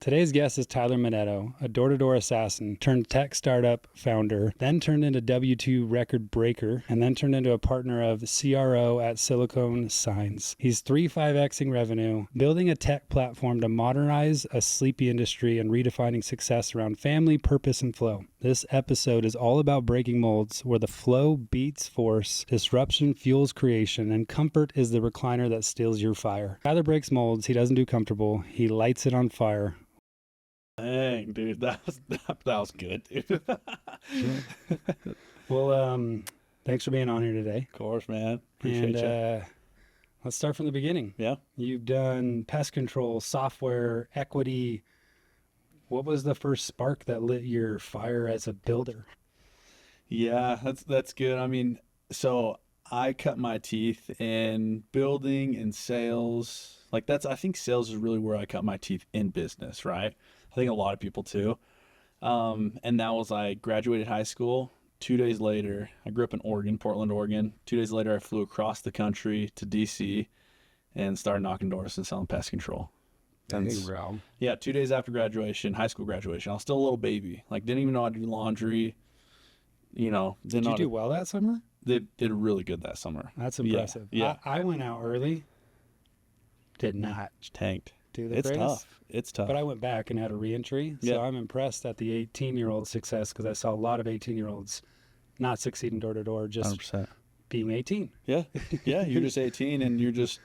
Today's guest is Tyler Minetto, a door-to-door assassin turned tech startup founder, then turned into W2 record breaker, and then turned into a partner of CRO at Silicon Signs. He's 5Xing revenue, building a tech platform to modernize a sleepy industry and redefining success around family, purpose, and flow. This episode is all about breaking molds, where the flow beats force, disruption fuels creation, and comfort is the recliner that steals your fire. Tyler breaks molds. He doesn't do comfortable. He lights it on fire. Dang, dude, that was good, dude. Well, thanks for being on here today. Of course, man. Appreciate you. Let's start from the beginning. Yeah. You've done pest control, software, equity. What was the first spark that lit your fire as a builder? Yeah, that's good. I mean, so I cut my teeth in building and sales. I think sales is really where I cut my teeth in business, right? I think a lot of people too. And that was, I graduated high school. 2 days later, I grew up in Oregon, Portland, Oregon. 2 days later, I flew across the country to DC and started knocking doors and selling pest control. Dang, bro. Yeah, 2 days after graduation, high school graduation. I was still a little baby. Didn't even know how to do laundry. Did you do well that summer? They did really good that summer. That's impressive. Yeah. I went out early. Did not tanked. Do the It's greatest. tough. It's tough. But I went back and had a reentry. So Yeah. I'm impressed at the 18-year-old success, because I saw a lot of 18-year-olds not succeeding door to door, just 100%. being 18. Yeah. Yeah. You're just 18 and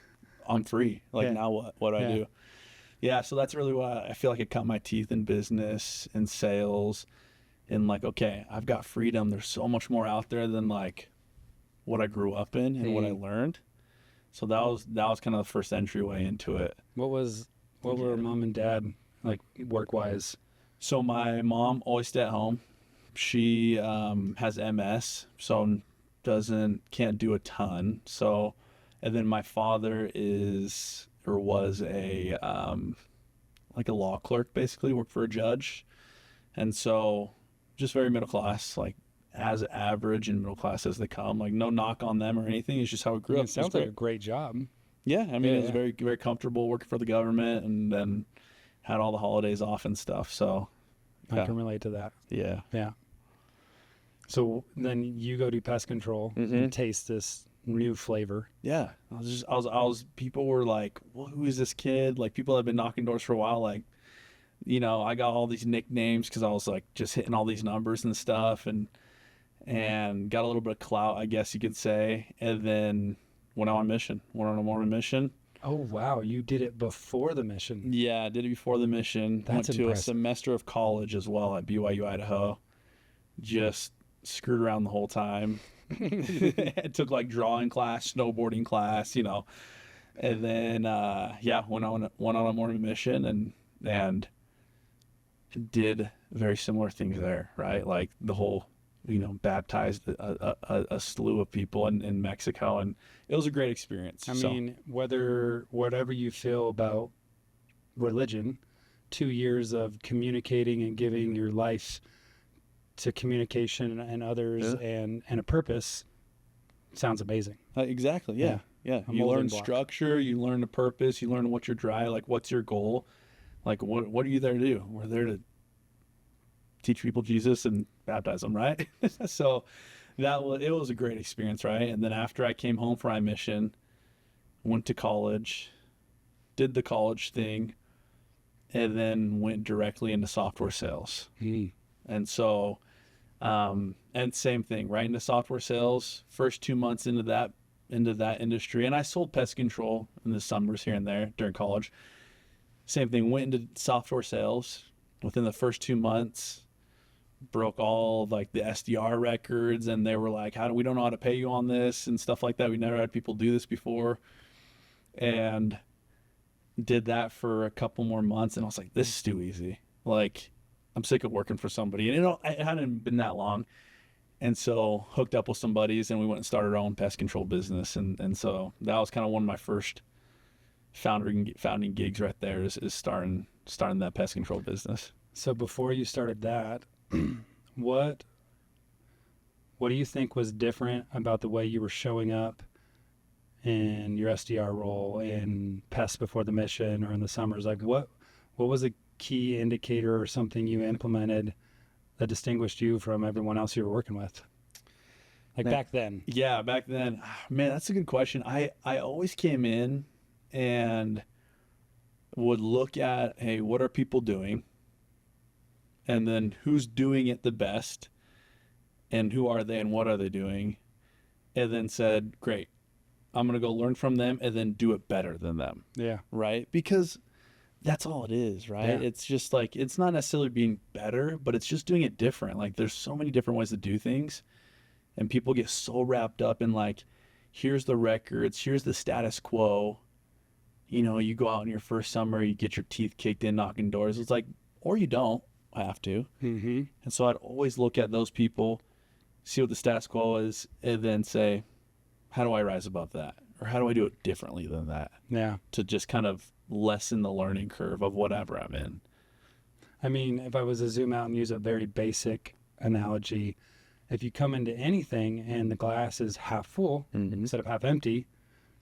I'm free. Yeah. Now what do I Yeah. do? Yeah. So that's really why I feel like I cut my teeth in business and sales and okay, I've got freedom. There's so much more out there than what I grew up in and what I learned. So that was kind of the first entryway into it. What were mom and dad like work-wise? So my mom always stayed at home. She has MS, so can't do a ton. So, and then my father was a law clerk, basically, worked for a judge. And so just very middle class, as average and middle class as they come. No knock on them or anything. It's just how we grew up. It sounds like a great job. Yeah, I mean, it was very, very comfortable working for the government, and then had all the holidays off and stuff. So I can relate to that. Yeah. Yeah. So then you go do pest control and taste this new flavor. Yeah. People were like, well, who is this kid? People have been knocking doors for a while. I got all these nicknames because I was just hitting all these numbers and stuff, and got a little bit of clout, I guess you could say. And then went on a morning mission. Oh, wow. You did it before the mission. Yeah, I did it before the mission. That's Went to impressive. a semester of college as well at BYU, Idaho. Just screwed around the whole time. I took drawing class, snowboarding class, and then, went on a morning mission and did very similar things there, right? The whole, baptized a slew of people in Mexico, and it was a great experience. I mean, whatever you feel about religion, 2 years of communicating and giving your life to communication and others and a purpose sounds amazing. Exactly. Yeah. A You learn molding block. structure, you learn the purpose, you learn what your drive, what's your goal, what are you there to do? We're there to teach people Jesus and baptize them, right? So it was a great experience, right? And then after I came home from my mission, went to college, did the college thing, and then went directly into software sales. And so, and same thing, right into software sales. First 2 months into that industry, and I sold pest control in the summers here and there during college. Same thing, went into software sales. Within the first 2 months, broke all the SDR records, and they were like, we don't know how to pay you on this and stuff like that. We never had people do this before. And did that for a couple more months, and I was like, this is too easy. I'm sick of working for somebody. And it hadn't been that long. And so hooked up with some buddies, and we went and started our own pest control business. And so that was kind of one of my first founding gigs right there is starting that pest control business. So before you started that, what do you think was different about the way you were showing up in your SDR role in Pest Before the Mission or in the summers? What was a key indicator or something you implemented that distinguished you from everyone else you were working with? Like back then? Yeah, back then. Man, that's a good question. I always came in and would look at, hey, what are people doing? And then who's doing it the best? And who are they and what are they doing? And then said, great, I'm going to go learn from them and then do it better than them. Yeah. Right? Because that's all it is, right? Yeah. It's just like, it's not necessarily being better, but it's just doing it different. Like there's so many different ways to do things. And people get so wrapped up in like, here's the records, here's the status quo. You know, you go out in your first summer, you get your teeth kicked in, knocking doors. It's like, or you don't have to. Mm-hmm. And so I'd always look at those people, see what the status quo is, and then say, how do I rise above that? Or how do I do it differently than that? Yeah. To just kind of lessen the learning curve of whatever I'm in. I mean, if I was to zoom out and use a very basic analogy, if you come into anything and the glass is half full instead of half empty,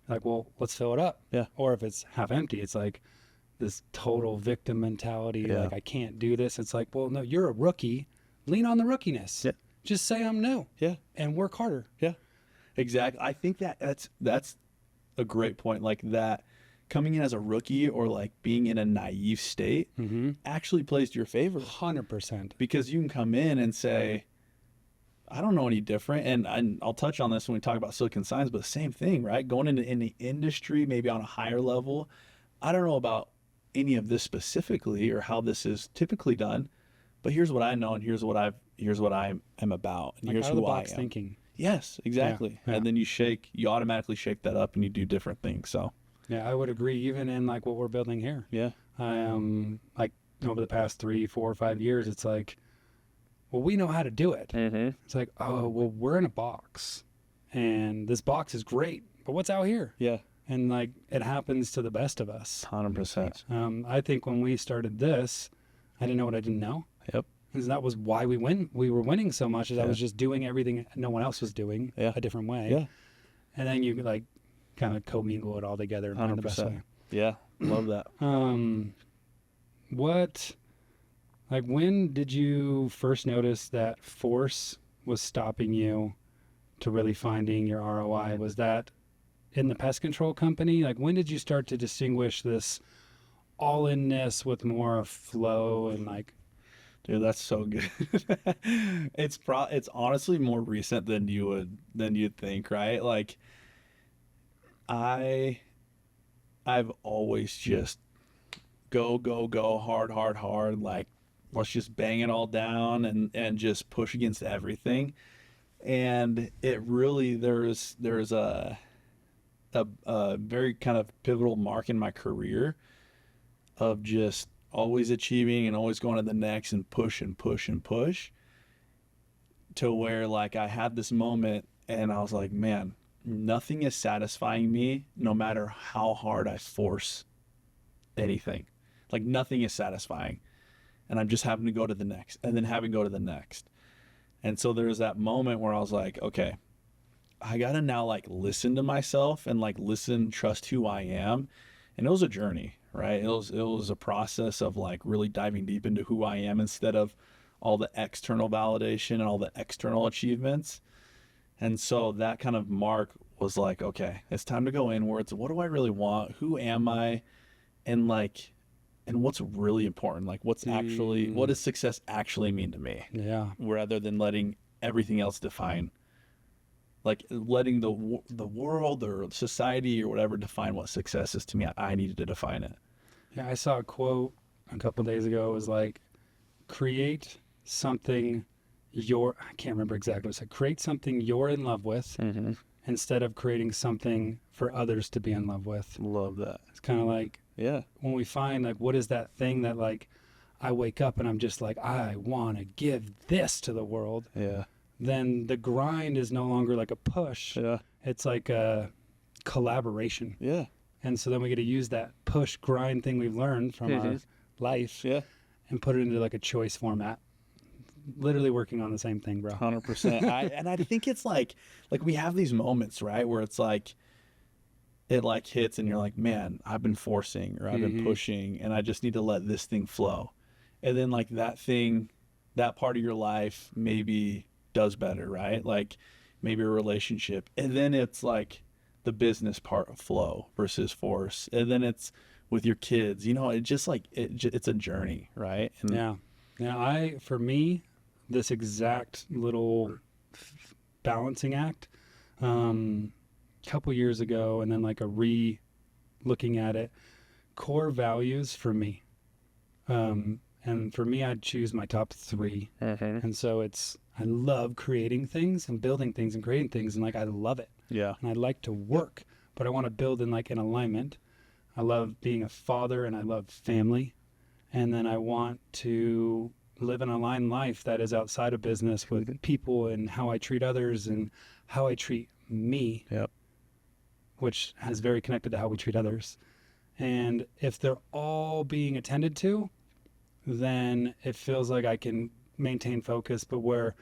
like, well, let's fill it up. Yeah. Or if it's half empty, it's like this total victim mentality. Yeah. Like, I can't do this. It's like, well, no, you're a rookie. Lean on the rookiness. Yeah. Just say I'm new. Yeah. And work harder. Yeah. Exactly. I think that's a great point. Like that coming in as a rookie or like being in a naive state actually plays to your favor. 100%. Because you can come in and say, I don't know any different. And I'll touch on this when we talk about Silicon Signs, but the same thing, right? Going into the industry, maybe on a higher level. I don't know about any of this specifically or how this is typically done, but here's what I know and here's what I am about. And Like here's out of the who box I am. thinking. Yes, exactly. Yeah. And then you automatically shake that up and you do different things. So Yeah, I would agree. Even in like what we're building here. yeah. Like over the past 3, 4, 5 years, it's like, well, we know how to do it. It's like, oh, well, we're in a box and this box is great, but what's out here? Yeah. And like, it happens to the best of us. 100%. I think when we started this, I didn't know what I didn't know. Yep. Because that was why we were winning so much, is I was just doing everything no one else was doing a different way. Yeah. And then you like kind of commingle it all together and find the best way. Yeah. Love that. When did you first notice that force was stopping you to really finding your ROI? Was that in the pest control company? Like, when did you start to distinguish this all-inness with more flow and like... Dude, that's so good. It's honestly more recent than you'd think, right? Like I've always just go hard, like let's just bang it all down and just push against everything. And it really there's a very kind of pivotal mark in my career of just always achieving and always going to the next and push to where like I had this moment and I was like, man, nothing is satisfying me no matter how hard I force anything. Like nothing is satisfying. And I'm just having to go to the next and then having to go to the next. And so there was that moment where I was like, okay, I got to now like listen to myself and like trust who I am. And it was a journey, right? It was a process of like really diving deep into who I am instead of all the external validation and all the external achievements. And so that kind of mark was like, okay, it's time to go inwards. What do I really want? Who am I? And what's really important? Like what does success actually mean to me? Yeah. Rather than letting everything else define, like letting the world or society or whatever define what success is to me. I needed to define it. Yeah, I saw a quote a couple of days ago. It was like, create something I can't remember exactly. It said, create something you're in love with instead of creating something for others to be in love with. Love that. It's kind of like, when we find like, what is that thing that like, I wake up and I'm just like, I want to give this to the world. Yeah. Then the grind is no longer like a push. Yeah. It's like a collaboration. Yeah. And so then we get to use that push grind thing we've learned from our life and put it into like a choice format. Literally working on the same thing, bro. 100%. I think it's like we have these moments, right? Where it's like, it like hits and you're like, man, I've been forcing or I've been pushing and I just need to let this thing flow. And then like that thing, that part of your life maybe does better, right? Like maybe a relationship. And then it's like the business part of flow versus force. And then it's with your kids, you know, it just like, it's a journey, right? And Yeah. Now for me, this exact little balancing act, couple years ago, and then like looking at it, core values for me. And for me, I'd choose my top 3. And so I love creating things and building things and creating things. And like, I love it. yeah, And I like to work, but I want to build in like an alignment. I love being a father and I love family. And then I want to live an aligned life that is outside of business with people and how I treat others and how I treat me. Yep. Which is very connected to how we treat others. And if they're all being attended to, then it feels like I can maintain focus. But where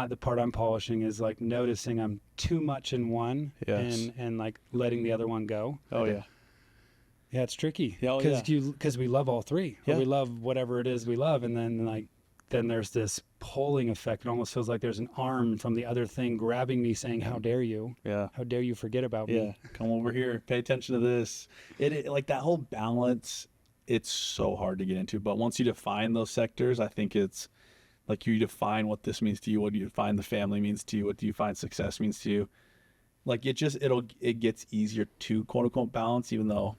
the part I'm polishing is like noticing I'm too much in one and like letting the other one go. Oh, yeah. Yeah, it's tricky Yeah, because we love all 3. Yeah. We love whatever it is we love. And then there's this pulling effect. It almost feels like there's an arm from the other thing grabbing me saying, how dare you? Yeah. How dare you forget about me? Come over here. Pay attention to this. It like that whole balance, it's so hard to get into. But once you define those sectors, I think it's like you define what this means to you. What do you define the family means to you? What do you find success means to you? Like it gets easier to quote unquote balance, even though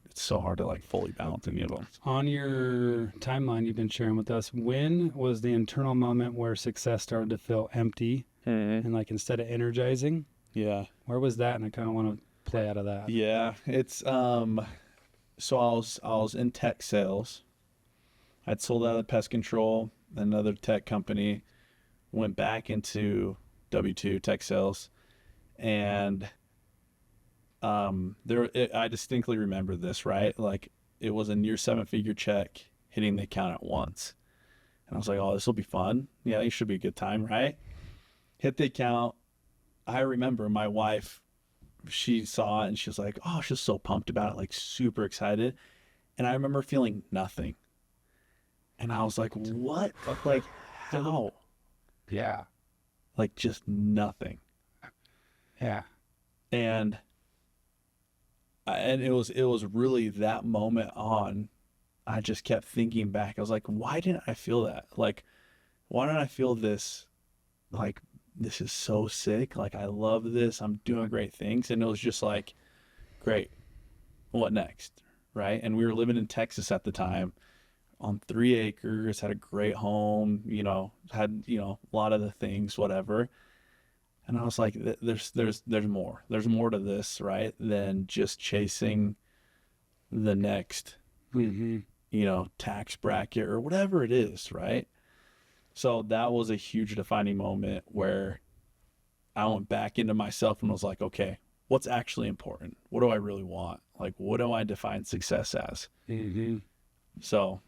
it's so hard to like fully balance any of them. On your timeline you've been sharing with us, when was the internal moment where success started to feel empty and like instead of energizing? Yeah. Where was that? And I kind of want to play out of that. Yeah. It's so I was in tech sales. I'd sold out of pest control, another tech company, went back into W2 tech sales, and I distinctly remember this, right? Like it was a near 7-figure check hitting the account at once. And I was like, oh, this will be fun. Yeah, it should be a good time, right? Hit the account. I remember my wife, she saw it and she was like, oh, she's so pumped about it, like super excited. And I remember feeling nothing. And I was like, what? Like, how? Yeah. Like just nothing. Yeah. And it was really that moment on, I just kept thinking back. I was like, why didn't I feel that? Like, why didn't I feel this? Like, this is so sick. Like, I love this. I'm doing great things. And it was just like, great. What next? Right. And we were living in Texas at the time on 3 acres, had a great home, had, a lot of the things, whatever. And I was like, there's more. There's more to this, right, than just chasing the next, tax bracket or whatever it is, right? So that was a huge defining moment where I went back into myself and was like, okay, what's actually important? What do I really want? Like, what do I define success as? So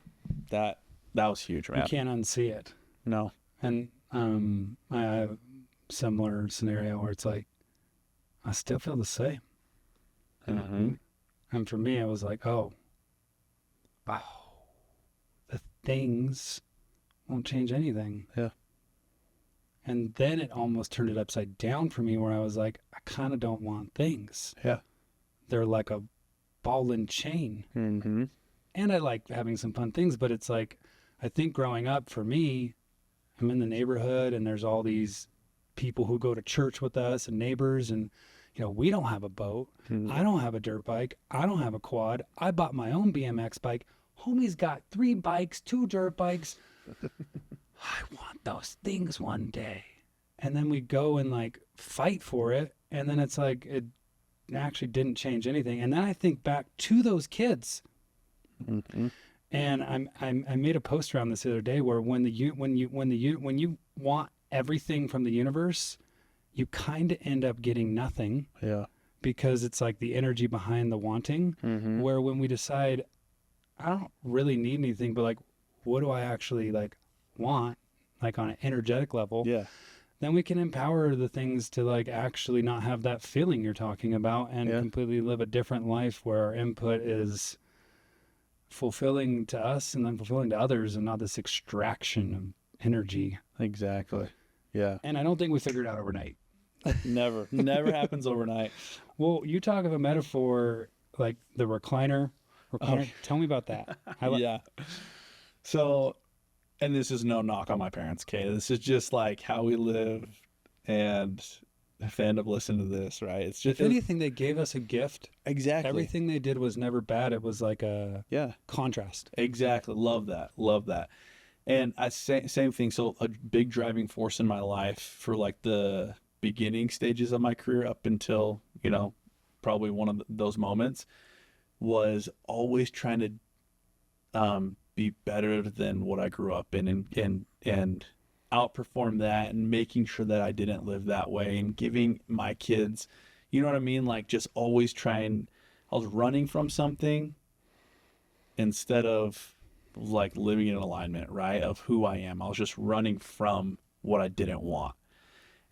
that was huge, man. You can't unsee it. No. And I have similar scenario where it's like I still feel the same. And for me it was like, oh wow, the things won't change anything. Yeah. And then it almost turned it upside down for me where I was like, I kind of don't want things. Yeah. They're like a ball and chain. And I like having some fun things, but it's like, I think growing up for me, I'm in the neighborhood and there's all these people who go to church with us and neighbors, and we don't have a boat. I don't have a dirt bike. I don't have a quad. I bought my own BMX bike. Homie's got 3 bikes, 2 dirt bikes. I want those things one day. And then we go and like fight for it, and then it's like it actually didn't change anything. And then I think back to those kids. And I made a post around this the other day where when you want everything from the universe, you kind of end up getting nothing. Yeah. Because it's like the energy behind the wanting. Where when we decide, I don't really need anything, but like, what do I actually like want, like on an energetic level? Yeah. then we can empower the things to like actually not have that feeling you're talking about and completely live a different life where our input is fulfilling to us and then fulfilling to others and not this extraction of energy. Exactly. Yeah. And I don't think we figured it out overnight. Never happens overnight. Well, you talk of a metaphor like the recliner. Tell me about that. Yeah. So, and this is no knock on my parents, okay? This is just like how we live, and if they end up listening to this, right? It's just, if anything, they gave us a gift. Exactly. Everything they did was never bad. It was like a contrast. Exactly. Love that. And same thing. So a big driving force in my life for like the beginning stages of my career up until, probably one of those moments was always trying to be better than what I grew up in and outperform that and making sure that I didn't live that way and giving my kids, you know what I mean? Like just always I was running from something instead of like living in alignment, right? Of who I am. I was just running from what I didn't want.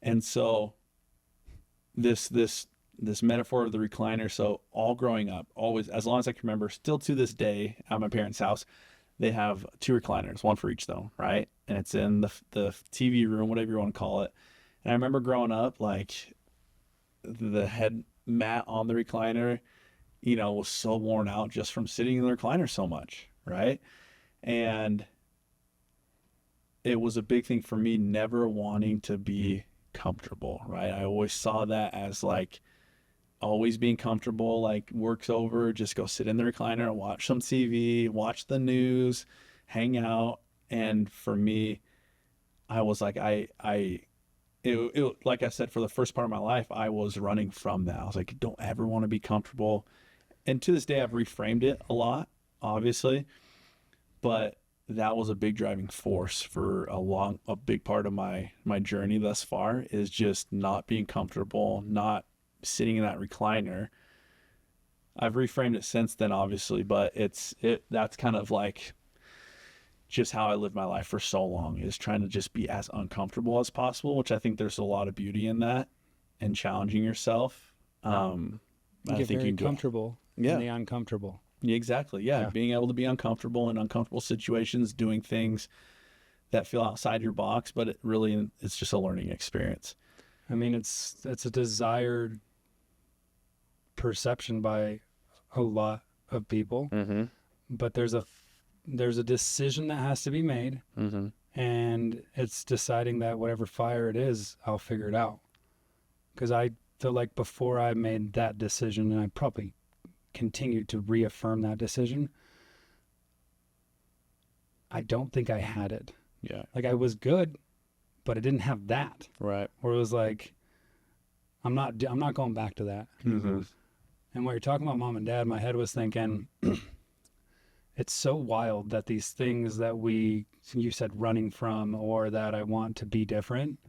And so this metaphor of the recliner. So all growing up, always, as long as I can remember, still to this day at my parents' house, they have 2 recliners, one for each though, right? And it's in the TV room, whatever you want to call it. And I remember growing up, like the head mat on the recliner, was so worn out just from sitting in the recliner so much, right? And it was a big thing for me never wanting to be comfortable, right? I always saw that as like always being comfortable, like work's over, just go sit in the recliner and watch some TV, watch the news, hang out. And for me, I was like, it like I said, for the first part of my life, I was running from that. I was like, don't ever want to be comfortable. And to this day, I've reframed it a lot, obviously, but that was a big driving force for a big part of my journey thus far is just not being comfortable, not sitting in that recliner. I've reframed it since then, obviously, but that's kind of like just how I lived my life for so long, is trying to just be as uncomfortable as possible, which I think there's a lot of beauty in that and challenging yourself. I think very comfortable in the uncomfortable. Yeah, exactly. Yeah. Being able to be uncomfortable in uncomfortable situations, doing things that feel outside your box, but it's just a learning experience. I mean, it's a desired perception by a lot of people, but there's a decision that has to be made, and it's deciding that whatever fire it is, I'll figure it out. Because I feel like before I made that decision, and I probably continued to reaffirm that decision, I don't think I had it. Yeah. Like I was good, but I didn't have that. Right. Or it was like, I'm not going back to that. Mm-hmm. And when you're talking about mom and dad, my head was thinking, it's so wild that these things that you said running from, or that I want to be different,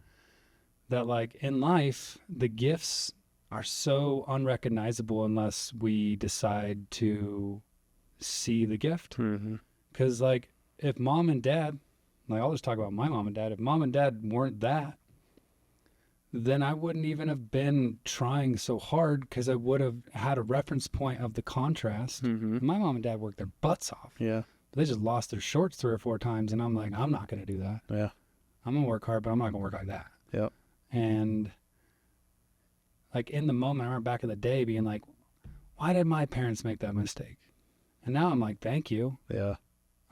that like in life, the gifts are so unrecognizable unless we decide to see the gift. Because like if mom and dad, like I'll just talk about my mom and dad, if mom and dad weren't that, then I wouldn't even have been trying so hard, because I would have had a reference point of the contrast. My mom and dad worked their butts off. Yeah. But they just lost their shorts 3 or 4 times, and I'm like, I'm not going to do that. Yeah. I'm going to work hard, but I'm not going to work like that. Yep. And like in the moment, I remember back in the day being like, why did my parents make that mistake? And now I'm like, thank you. Yeah.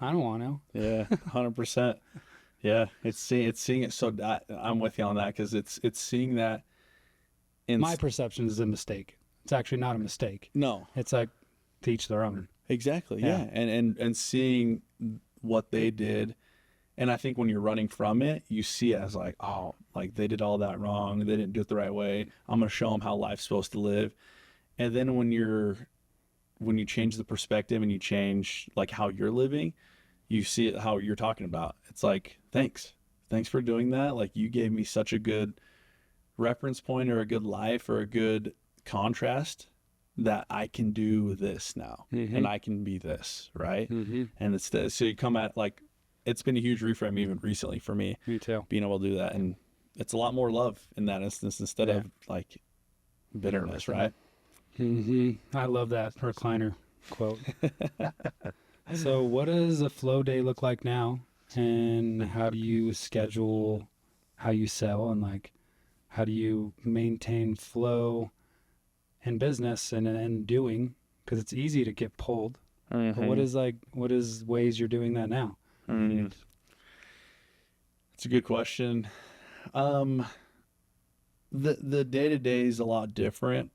I don't want to. Yeah. 100%. Yeah. It's seeing it. So I'm with you on that, because it's seeing that. My perception is a mistake. It's actually not a mistake. No. It's like to each their own. Exactly. Yeah. And seeing what they did. And I think when you're running from it, you see it as like, oh, like they did all that wrong. They didn't do it the right way. I'm going to show them how life's supposed to live. And then when you change the perspective and you change like how you're living, you see it how you're talking about. It's like, thanks for doing that. Like you gave me such a good reference point, or a good life, or a good contrast, that I can do this now, and I can be this, right? And so you come at like, it's been a huge reframe even recently for me. Me too. Being able to do that, and it's a lot more love in that instance instead of like bitterness, right? I love that recliner quote. So what does a flow day look like now? And how do you schedule how you sell, and like how do you maintain flow in business and doing? Because it's easy to get pulled. But what is ways you're doing that now? It's a good question. The day-to-day is a lot different,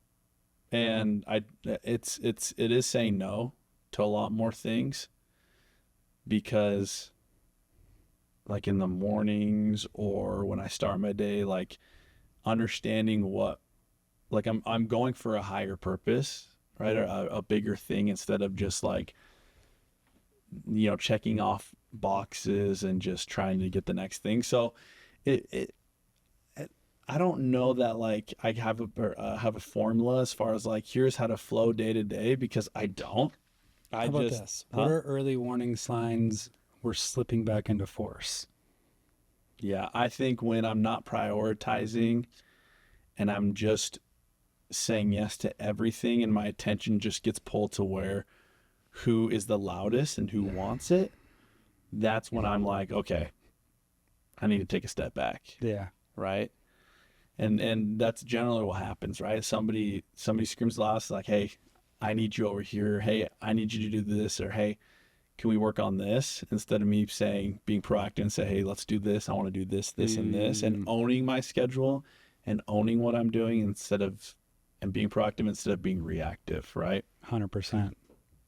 and it is saying no to a lot more things, because like in the mornings or when I start my day, like understanding what, like I'm going for a higher purpose, right? A bigger thing, instead of just like, checking off boxes and just trying to get the next thing. So I don't know that like I have a formula as far as like, here's how to flow day to day, because I don't. How about this? What are early warning signs we're slipping back into force? Yeah, I think when I'm not prioritizing and I'm just saying yes to everything, and my attention just gets pulled to where who is the loudest and who wants it, that's when I'm like, okay, I need to take a step back. Yeah. Right. And that's generally what happens, right? Somebody screams loudest, like, hey, I need you over here. Hey, I need you to do this, or hey, can we work on this? Instead of me being proactive and say, hey, let's do this. I want to do this, and this, and owning my schedule and owning what I'm doing and being proactive instead of being reactive, right? 100%.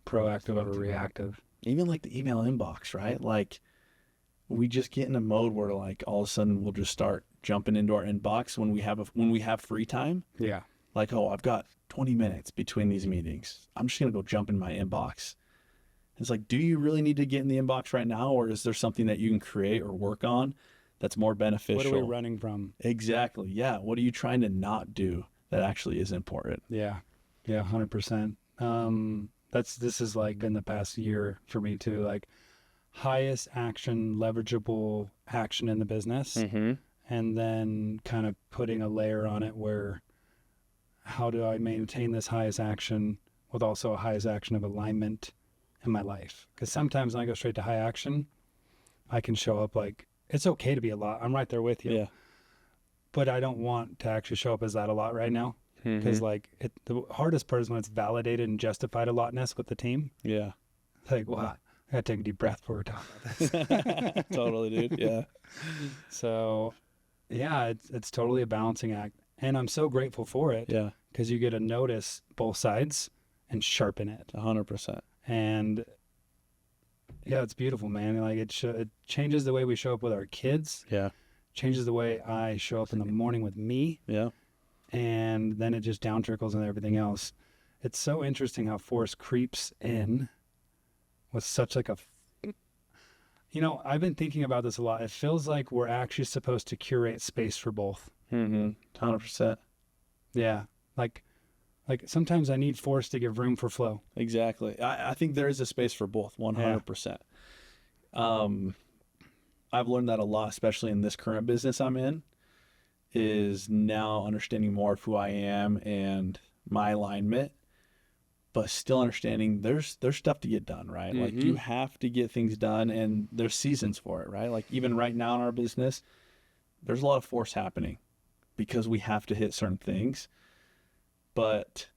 Proactive over reactive. Even like the email inbox, right? Like we just get in a mode where like all of a sudden we'll just start jumping into our inbox when we have free time. Yeah. Like, oh, I've got 20 minutes between these meetings. I'm just going to go jump in my inbox. It's like, do you really need to get in the inbox right now? Or is there something that you can create or work on that's more beneficial? What are we running from? Exactly. Yeah. What are you trying to not do that actually is important? Yeah. Yeah. 100%. This has like been the past year for me too, like highest action, leverageable action in the business. And then kind of putting a layer on it where, how do I maintain this highest action with also a highest action of alignment in my life? Because sometimes when I go straight to high action, I can show up like, it's okay to be a lot. I'm right there with you. Yeah. But I don't want to actually show up as that a lot right now. Because like the hardest part is when it's validated and justified a lotness with the team. Yeah. Like, wow, I gotta take a deep breath before we're talking about this. Totally, dude. Yeah. So yeah, it's totally a balancing act. And I'm so grateful for it. Yeah. Because you get to notice both sides and sharpen it. 100%. And yeah, it's beautiful, man. Like it changes the way we show up with our kids. Yeah. Changes the way I show up in the morning with me. Yeah. And then it just down trickles into everything else. It's so interesting how force creeps in with such like I've been thinking about this a lot. It feels like we're actually supposed to curate space for both. 100%. Yeah. Like sometimes I need force to give room for flow. Exactly. I think there is a space for both, 100%. I've learned that a lot, especially in this current business I'm in, is now understanding more of who I am and my alignment, but still understanding there's stuff to get done, right? Like you have to get things done, and there's seasons for it, right? Like even right now in our business, there's a lot of force happening because we have to hit certain things. But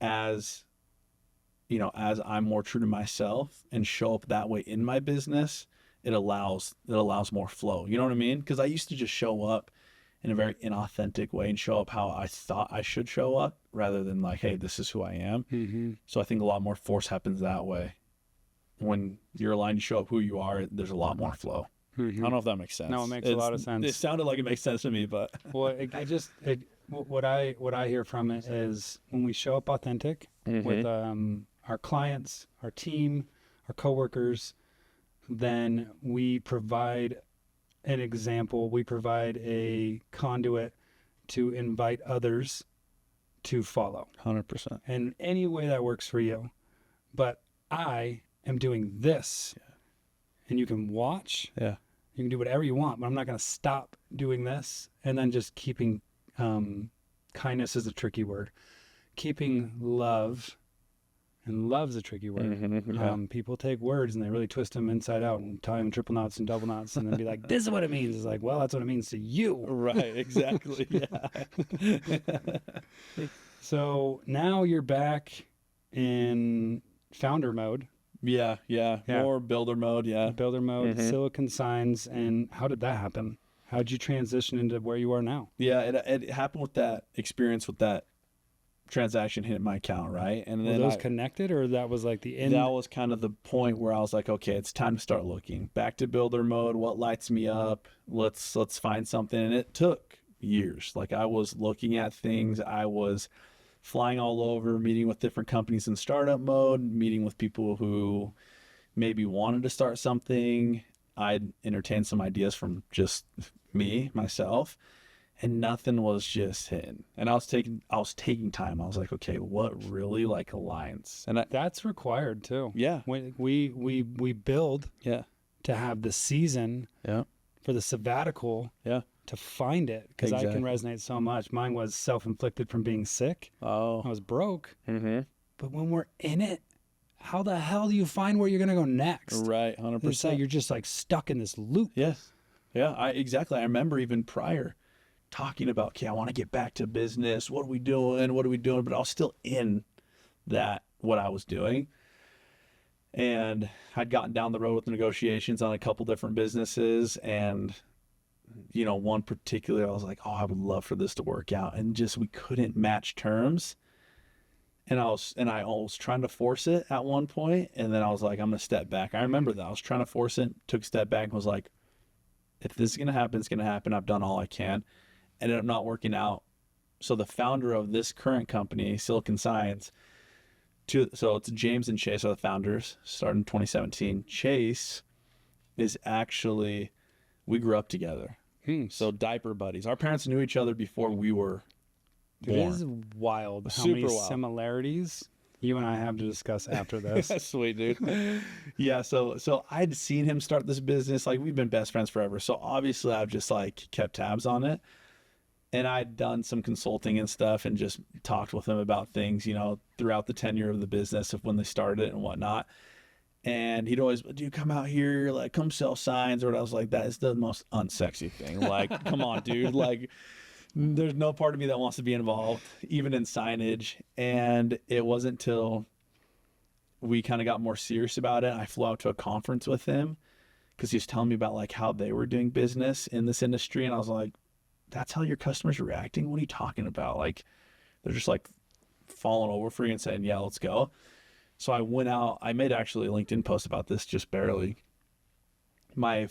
as I'm more true to myself and show up that way in my business, it allows more flow. You know what I mean? Because I used to just show up in a very inauthentic way and show up how I thought I should show up, rather than like, hey, this is who I am. So I think a lot more force happens that way. When you're aligned to show up who you are, there's a lot more flow. I don't know if that makes sense. No, it makes a lot of sense. It sounded like it makes sense to me, but well, what I hear from it is when we show up authentic with our clients, our team, our coworkers, then we provide an example. We provide a conduit to invite others to follow. 100%. And any way that works for you. But I am doing this. Yeah. And you can watch. Yeah. You can do whatever you want, but I'm not going to stop doing this. And then just keeping, kindness is a tricky word. Keeping love, and love's a tricky word. Yeah. People take words and they really twist them inside out and tie them triple knots and double knots and then be like, this is what it means. It's like, well, that's what it means to you. Right, exactly. Yeah. So now you're back in founder mode. Yeah. More builder mode. Yeah. Builder mode, Silicon Signs. And how did that happen? How did you transition into where you are now? Yeah, it happened with that experience, with that transaction hitting my account, right? And then were those connected, or that was like the end? That was kind of the point where I was like, okay, it's time to start looking back to builder mode. What lights me up? Let's find something. And it took years. Like, I was looking at things. I was flying all over, meeting with different companies in startup mode, meeting with people who maybe wanted to start something. I'd entertained some ideas from just myself, and nothing was just hitting. And I was taking time. I was like, okay, what really like aligns? And that's required too. Yeah. We build to have the season for the sabbatical to find it, because I can resonate so much. Mine was self-inflicted from being sick. I was broke. But when we're in it, how the hell do you find where you're going to go next? Right, 100%. It's like you're just like stuck in this loop. Yes. Yeah, exactly. I remember even prior talking about, okay, I want to get back to business. What are we doing? But I was still in that, what I was doing. And I'd gotten down the road with the negotiations on a couple different businesses. And, you know, one particular, I was like, oh, I would love for this to work out. And just, we couldn't match terms. And I was trying to force it at one point, and then I was like, I'm going to step back. I remember that. I was trying to force it, took a step back, and was like, if this is going to happen, it's going to happen. I've done all I can. Ended up not working out. So the founder of this current company, Silicon Signs, so it's James and Chase are the founders, started in 2017. Chase is actually, we grew up together. So diaper buddies. Our parents knew each other before we were born. It is wild how many similarities you and I have to discuss after this. Sweet, dude. Yeah, so I'd seen him start this business. Like, we've been best friends forever. So obviously I've just like kept tabs on it. And I'd done some consulting and stuff and just talked with him about things, you know, throughout the tenure of the business, of when they started it and whatnot. And he'd always, do you come out here, like, come sell signs? Or I was like, that is the most unsexy thing. Like, come on, dude. Like, there's no part of me that wants to be involved, even in signage. And it wasn't till we kind of got more serious about it. I flew out to a conference with him because he was telling me about like how they were doing business in this industry. And I was like, that's how your customers are reacting? What are you talking about? Like, they're just like falling over for you and saying, yeah, let's go. So I went out. I made actually a LinkedIn post about this, just barely. My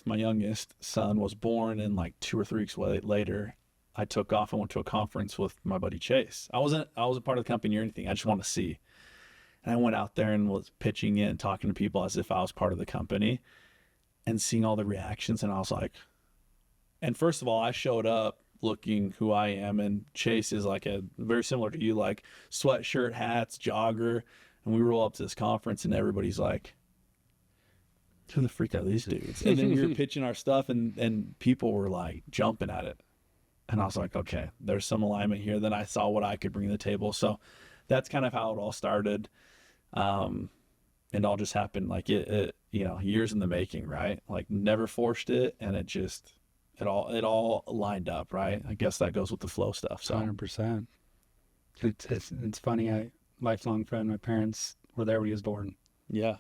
youngest son was born, and like 2 or 3 weeks later, I took off and went to a conference with my buddy Chase. I wasn't a part of the company or anything. I just wanted to see. And I went out there and was pitching it and talking to people as if I was part of the company, and seeing all the reactions. And I was like, and first of all, I showed up looking who I am, and Chase is like a very similar to you, like sweatshirt, hats, jogger. And we roll up to this conference and everybody's like, who the freak are these dudes? And then you're pitching our stuff, and people were like jumping at it. And I was like, okay, there's some alignment here. Then I saw what I could bring to the table. So that's kind of how it all started. It all just happened like it, you know, years in the making, right? Like, never forced it. And it all lined up, right? I guess that goes with the flow stuff. So 100%. It's funny. Lifelong friend. My parents were there when he was born. Yeah.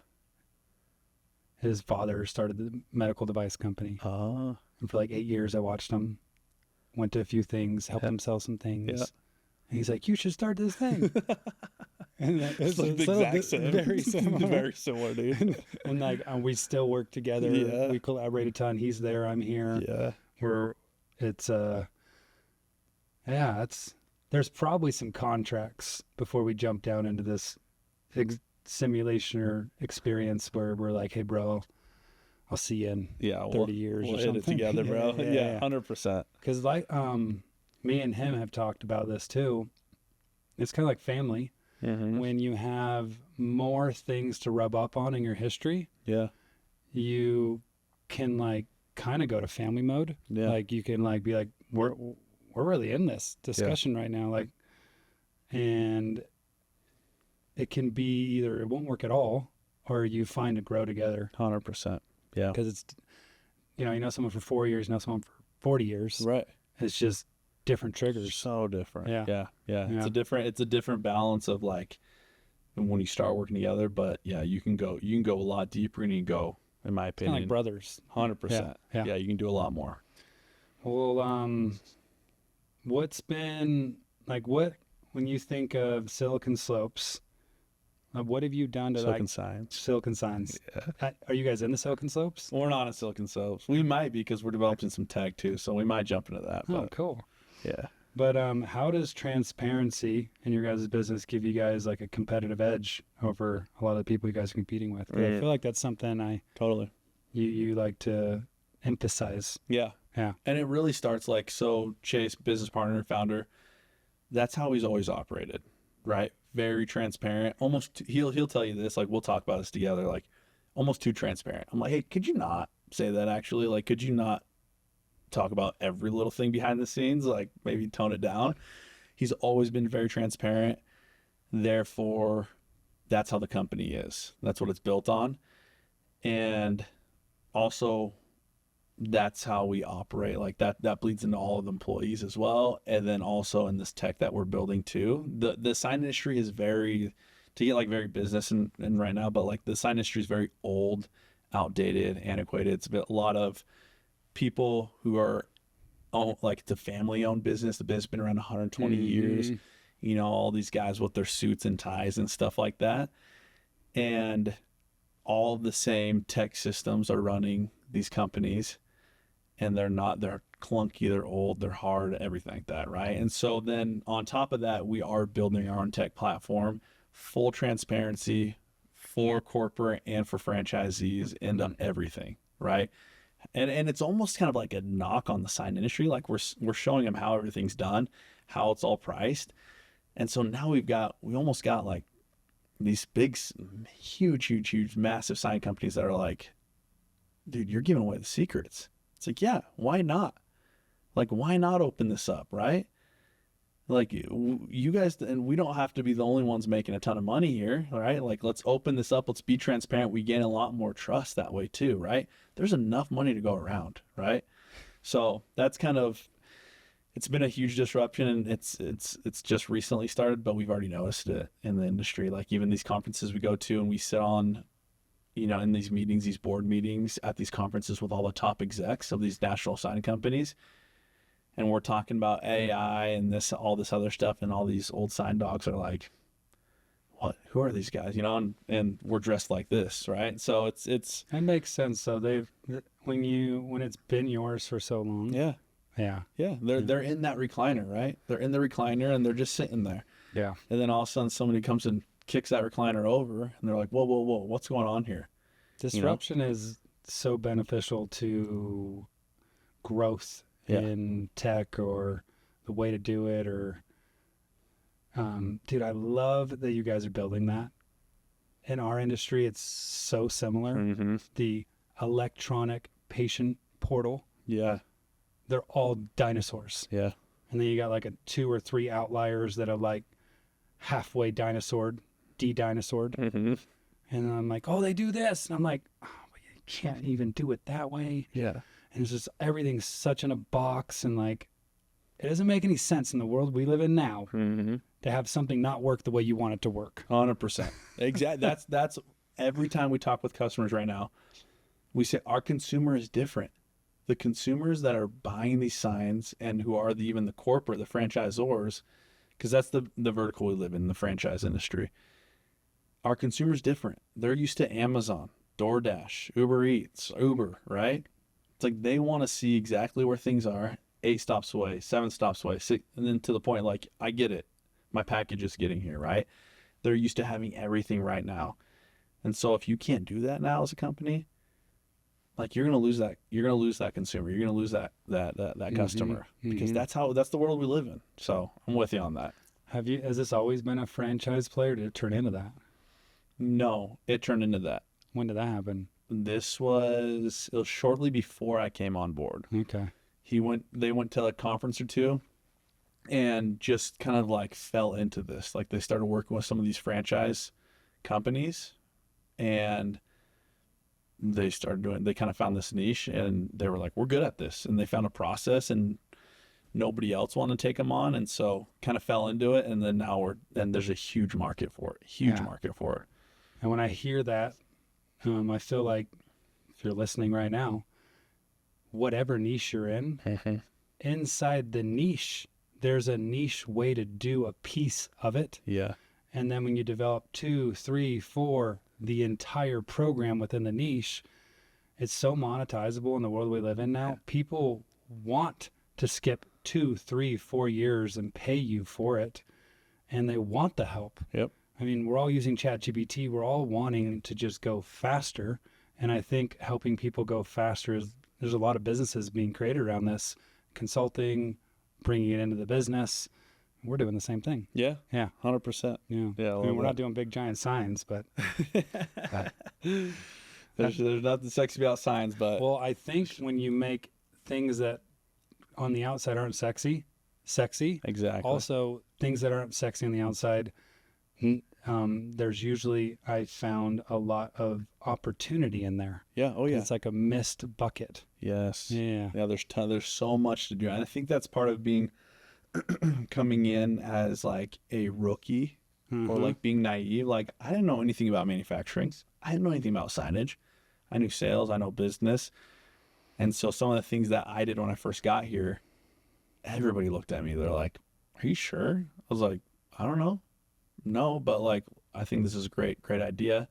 His father started the medical device company. And for like 8 years, I watched him. Went to a few things, helped him sell some things. Yeah. And he's like, you should start this thing. And it's like the exact same. Very similar. Very similar, dude. And like, we still work together. Yeah. We collaborate a ton. He's there, I'm here. Yeah. There's probably some contracts before we jump down into this simulation or experience where we're like, hey, bro, I'll see you in 30 years or something. We'll hit it together, bro. Yeah, 100%. Because like, me and him have talked about this too. It's kind of like family. Mm-hmm. When you have more things to rub up on in your history, you can like kind of go to family mode. Yeah. Like you can like be like, we're really in this discussion right now. Like, and it can be either it won't work at all or you find to grow together. 100%. Yeah. Because it's, you know someone for 4 years, you know someone for 40 years. Right. It's just different triggers. So different. Yeah. Yeah. It's a different balance of like when you start working together, but yeah, you can go a lot deeper and you can go, in my Kind opinion, of like brothers. 100%. Yeah. You can do a lot more. Well, what's been like, when you think of Silicon Slopes, what have you done to Silicon like Science. Silicon Signs? Yeah. Are you guys in the Silicon Slopes? We're not in Silicon Slopes. We might be because we're developing some tech too, so we might jump into that. Oh, But cool. yeah. But how does transparency in your guys' business give you guys like a competitive edge over a lot of the people you guys are competing with? 'Cause I feel like that's something Totally. you like to emphasize. Yeah. Yeah. And it really starts like, so Chase, business partner, founder, that's how he's always operated, right? Very transparent. Almost, he'll tell you this, like we'll talk about this together, like almost too transparent. I'm like, hey, could you not say that actually? Like, could you not talk about every little thing behind the scenes? Like maybe tone it down. He's always been very transparent. Therefore, that's how the company is. That's what it's built on. And also, that's how we operate. Like that bleeds into all of the employees as well. And then also in this tech that we're building too. The sign industry is very, to get like very business and right now, but like the sign industry is very old, outdated, antiquated. It's a lot of people who are like the family owned business. The business has been around 120 years. You know, all these guys with their suits and ties and stuff like that. And all the same tech systems are running these companies, and they're clunky, they're old, they're hard, everything like that, right? And so then on top of that, we are building our own tech platform, full transparency for corporate and for franchisees and on everything, right? And it's almost kind of like a knock on the sign industry. Like we're showing them how everything's done, how it's all priced. And so now we almost got like these big, huge, massive sign companies that are like, dude, you're giving away the secrets. It's like, yeah, why not? Like, why not open this up, right? Like you guys, and we don't have to be the only ones making a ton of money here, right? Like, let's open this up. Let's be transparent. We gain a lot more trust that way too, right? There's enough money to go around, right? So that's kind of, it's been a huge disruption, and it's just recently started, but we've already noticed it in the industry. Like even these conferences we go to and we sit on, you know, in these meetings, these board meetings at these conferences with all the top execs of these national sign companies. And we're talking about AI and all this other stuff. And all these old sign dogs are like, what, who are these guys? You know, and we're dressed like this, right? So it's, that makes sense. So when it's been yours for so long. yeah. They're in that recliner, right? They're in the recliner and they're just sitting there. Yeah. And then all of a sudden somebody comes and kicks that recliner over and they're like, whoa, what's going on here? Disruption is so beneficial to growth in tech or the way to do it. Or, dude, I love that you guys are building that. In our industry, it's so similar. Mm-hmm. The electronic patient portal. Yeah. They're all dinosaurs. Yeah. And then you got like 2 or 3 outliers that are like halfway de-dinosaured. Mm-hmm. And I'm like, oh, they do this. And I'm like, oh, but you can't even do it that way. Yeah. And it's just, everything's such in a box. And like, it doesn't make any sense in the world we live in now to have something not work the way you want it to work. 100%. Exactly. That's every time we talk with customers right now, we say our consumer is different. The consumers that are buying these signs and who are even the corporate, the franchisors, because that's the vertical we live in, the franchise industry. Our consumer's different. They're used to Amazon, DoorDash, Uber Eats, Uber, right? It's like they want to see exactly where things are, 8 stops away, 7 stops away, 6, and then to the point, like, I get it. My package is getting here, right? They're used to having everything right now. And so if you can't do that now as a company, like you're going to lose that consumer. You're going to lose that customer because that's the world we live in. So I'm with you on that. Has this always been a franchise player? Did it turn into that? No, it turned into that. When did that happen? This was, it was shortly before I came on board. Okay. They went to a conference or two and just kind of like fell into this. Like they started working with some of these franchise companies and they kind of found this niche and they were like, we're good at this. And they found a process and nobody else wanted to take them on. And so kind of fell into it. And then there's a huge market for it, market for it. And when I hear that, I feel like if you're listening right now, whatever niche you're in, inside the niche, there's a niche way to do a piece of it. Yeah. And then when you develop 2, 3, 4, the entire program within the niche, it's so monetizable in the world we live in now. Yeah. People want to skip 2, 3, 4 years and pay you for it. And they want the help. Yep. I mean, we're all using ChatGPT. We're all wanting to just go faster. And I think helping people go faster there's a lot of businesses being created around this, consulting, bringing it into the business. We're doing the same thing. Yeah. Yeah. 100%. Yeah. Yeah. I mean, we're not doing big giant signs, but there's nothing sexy about signs, but well, I think when you make things that on the outside aren't sexy. Exactly. Also, things that aren't sexy on the outside, there's usually, I found, a lot of opportunity in there. Yeah. Oh, yeah. It's like a missed bucket. Yes. Yeah. Yeah. There's so much to do. And I think that's part of being coming in as like a rookie or like being naive. Like I didn't know anything about manufacturing. I didn't know anything about signage. I knew sales. I know business. And so some of the things that I did when I first got here, everybody looked at me. They're like, "Are you sure?" I was like, "I don't know. No, but like, I think this is a great idea."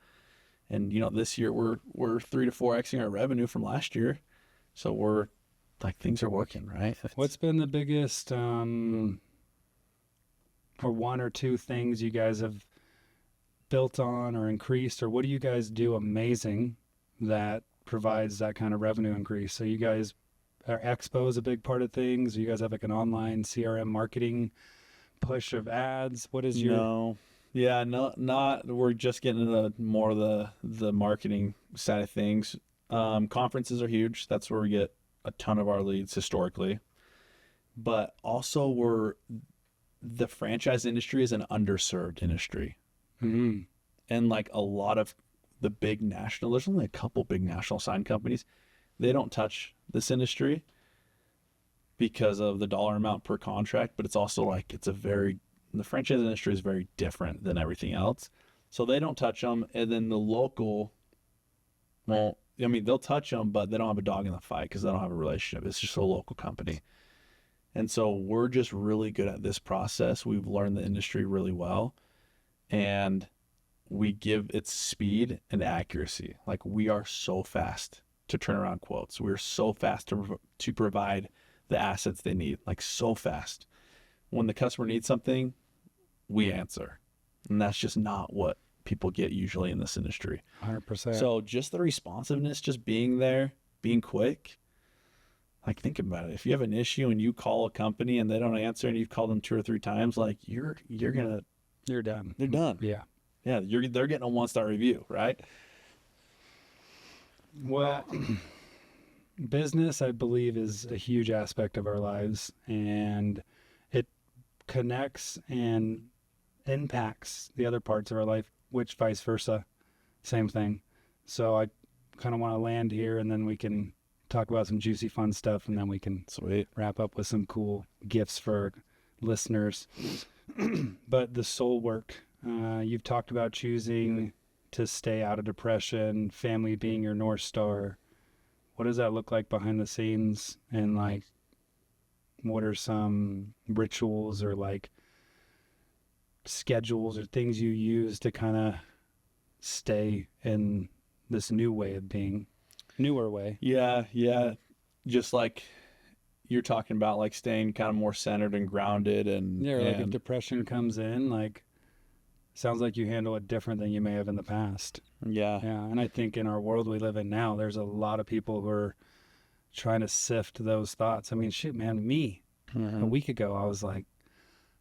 And you know, this year we're 3 to 4xing our revenue from last year. So we're like, things are working, right? What's been the biggest, or 1 or 2 things you guys have built on or increased, or what do you guys do amazing that provides that kind of revenue increase? So you guys, are expos a big part of things? You guys have like an online CRM marketing push of ads? What is your... No. Yeah, no, not, we're just getting into more of the marketing side of things. Conferences are huge. That's where we get a ton of our leads historically. But also the franchise industry is an underserved industry. Mm-hmm. And like a lot of the big there's only a couple big national sign companies. They don't touch this industry because of the dollar amount per contract, but it's also like, the franchise industry is very different than everything else. So they don't touch them. And then the local, well, I mean, they'll touch them, but they don't have a dog in the fight because they don't have a relationship. It's just a local company. And so we're just really good at this process. We've learned the industry really well. And we give it speed and accuracy. Like we are so fast to turn around quotes. We're so fast to provide the assets they need, like so fast. When the customer needs something, we answer. And that's just not what people get usually in this industry. 100%. So just the responsiveness, just being there, being quick. Like think about it. If you have an issue and you call a company and they don't answer and you've called them 2 or 3 times, like you're done. They're done. Yeah. Yeah. They're getting a 1-star review, right? Well, business, I believe, is a huge aspect of our lives, and it connects and impacts the other parts of our life, which vice versa, same thing. So I kind of want to land here, and then we can talk about some juicy, fun stuff, and then we can wrap up with some cool gifts for listeners. But the soul work, you've talked about choosing to stay out of depression, family being your North Star. What does that look like behind the scenes? And like, what are some rituals or like schedules or things you use to kind of stay in this newer way? Yeah. Just like you're talking about, like staying kind of more centered and grounded and like if depression comes in, like sounds like you handle it different than you may have in the past. Yeah. And I think in our world we live in now, there's a lot of people who are trying to sift those thoughts. I mean, shoot, man, me a week ago, I was like,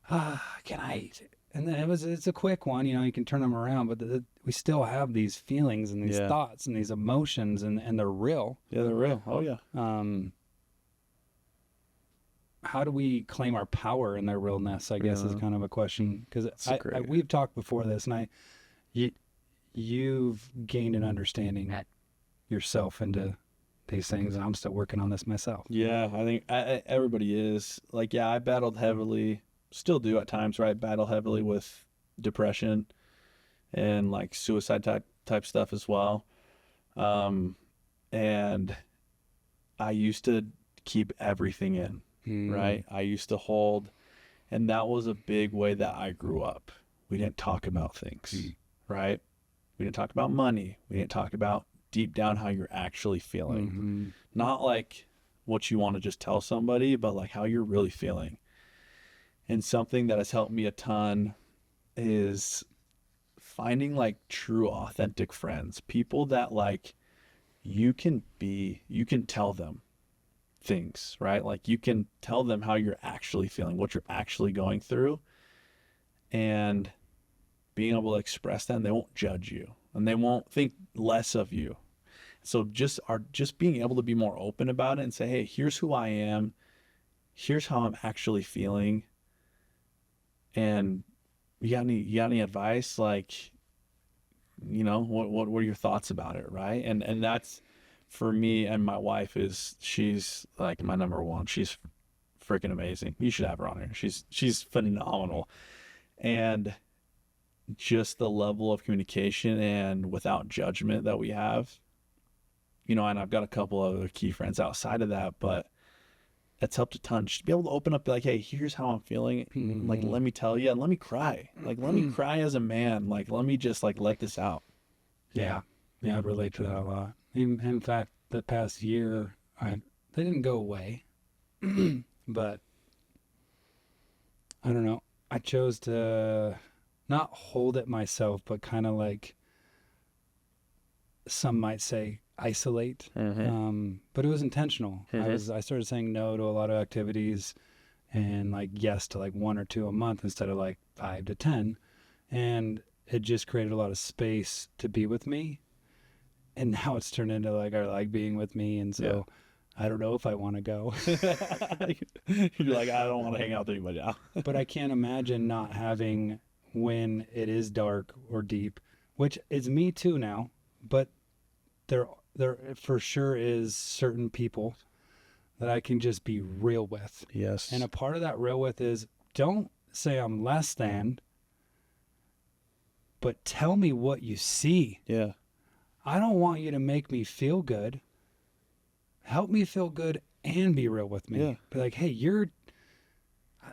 can I And then it's a quick one, you can turn them around, but we still have these feelings and these thoughts and these emotions, and they're real. Yeah, they're real. Oh yeah. How do we claim our power in their realness, I guess, is kind of a question. Because we've talked before this, and you've gained an understanding yourself into these things, and I'm still working on this myself. Yeah, I think everybody is. Like, yeah, I battled heavily, still do at times, right? Battle heavily with depression and like suicide type stuff as well. And I used to keep everything in. Right? I used to hold, and that was a big way that I grew up. We didn't talk about things, right? We didn't talk about money. We didn't talk about deep down how you're actually feeling. Not like what you want to just tell somebody, but like how you're really feeling. And something that has helped me a ton is finding like true, authentic friends, people that like you can tell them things, right? Like you can tell them how you're actually feeling, what you're actually going through, and being able to express that, and they won't judge you and they won't think less of you. So just being able to be more open about it and say, hey, here's who I am, here's how I'm actually feeling, and you got any advice? Like, what are your thoughts about it, right? And that's, for me, and my wife she's like my number one. She's freaking amazing. You should have her on here. She's phenomenal. And just the level of communication and without judgment that we have, and I've got a couple other key friends outside of that, but that's helped a ton. Just to be able to open up, be like, hey, here's how I'm feeling. Like, let me tell you, and let me cry. Like, let me cry as a man. Like, let me just like let this out. Yeah, I relate to that a lot. In fact, the past year, they didn't go away, but I don't know. I chose to not hold it myself, but kind of like some might say isolate. But it was intentional. I started saying no to a lot of activities, and like yes to like 1 or 2 a month instead of like 5 to 10, and it just created a lot of space to be with me. And now it's turned into like I like being with me, and so I don't know if I want to go. You're like, I don't want to hang out with anybody now. But I can't imagine not having when it is dark or deep, which is me too now. But there for sure is certain people that I can just be real with. Yes. And a part of that real with is, don't say I'm less than, but tell me what you see. Yeah. I don't want you to make me feel good. Help me feel good and be real with me. Yeah. Be like, hey,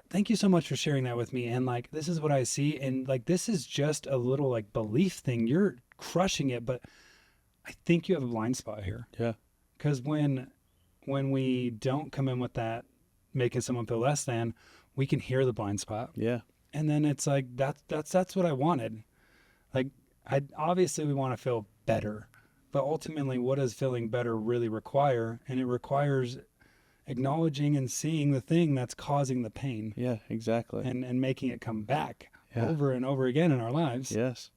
thank you so much for sharing that with me. And like, this is what I see. And like, this is just a little like belief thing. You're crushing it, but I think you have a blind spot here. Yeah. Because when we don't come in with that, making someone feel less than, we can hear the blind spot. Yeah. And then it's like, that's what I wanted. Like, obviously we want to feel better, but ultimately what does feeling better really require? And it requires acknowledging and seeing the thing that's causing the pain. Yeah, exactly. And making it come back over and over again in our lives. Yes.